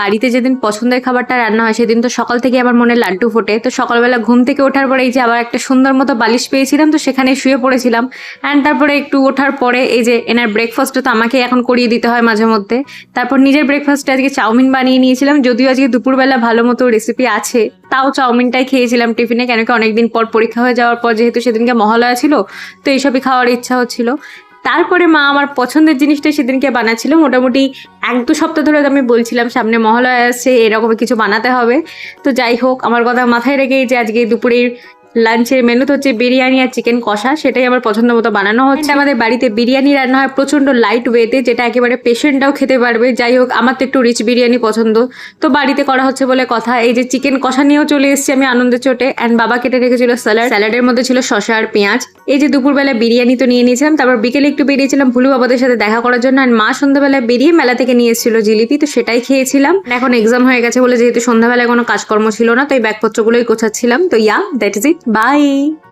বাড়িতে যেদিন পছন্দের খাবারটা রান্না হয় সেদিন তো সকাল থেকে আমার মনে লাড্ডু ফোটে। তো সকালবেলা ঘুম থেকে ওঠার পরে এই যে আবার একটা সুন্দর মতো বালিশ পেয়েছিলাম, তো সেখানে শুয়ে পড়েছিলাম। অ্যান্ড তারপরে একটু ওঠার পরে এই যে এনার ব্রেকফাস্টটা তো আমাকে এখন করিয়ে দিতে হয় মাঝে মধ্যে। তারপর নিজের ব্রেকফাস্টে আজকে চাউমিন বানিয়ে নিয়েছিলাম, যদিও আজকে দুপুরবেলা ভালো মতো রেসিপি আছে, তাও চাউমিনটাই খেয়েছিলাম টিফিনে, কেন কি অনেকদিন পর পরীক্ষা হয়ে যাওয়ার পর যেহেতু সেদিনকে মহালয়া ছিল, তো এইসবই খাওয়ার ইচ্ছা হচ্ছিল। তারপরে মা আমার পছন্দের জিনিসটা সেদিনকে বানাচ্ছিল। মোটামুটি 1-2 সপ্তাহ ধরে তো আমি বলছিলাম সামনে মহালয়া আসছে, এরকম কিছু বানাতে হবে। তো যাই হোক, আমার কথা মাথায় রেখেই যে আজকে দুপুরের লাঞ্চের মেনু তো হচ্ছে বিরিয়ানি আর চিকেন কষা, সেটাই আমার পছন্দ মতো বানানো হচ্ছে। আমাদের বাড়িতে বিরিয়ানি রান্না হয় প্রচণ্ড লাইট ওয়েতে, যেটা একেবারে পেশেন্টটাও খেতে পারবে। যাই হোক, আমার তো একটু রিচ বিরিয়ানি পছন্দ, তো বাড়িতে করা হচ্ছে বলে কথা। এই যে চিকেন কষা নিয়েও চলে এসেছি আমি আনন্দের চোটে। অ্যান্ড বাবা কেটে রেখেছিল স্যালাড, স্যালাডের মধ্যে ছিল শসা আর পেঁয়াজ। এই যে দুপুরবেলা বিরিয়ানি তো নিয়ে নিয়েছিলাম, তারপর বিকেলে একটু বেরিয়েছিলাম ভুলু বাবাদের সাথে দেখা করার জন্য। আর মা সন্ধ্যাবেলায় বেরিয়ে মেলা থেকে নিয়ে এসেছিল জিলিপি, তো সেটাই খেয়েছিলাম। এখন এক্সাম হয়ে গেছে বলে যেহেতু সন্ধ্যাবেলায় কোনো কাজকর্ম ছিল না, তো এই ব্যাগপত্রগুলোই গোছাচ্ছিলাম। তো দ্যাট ইজ ইট, বাই।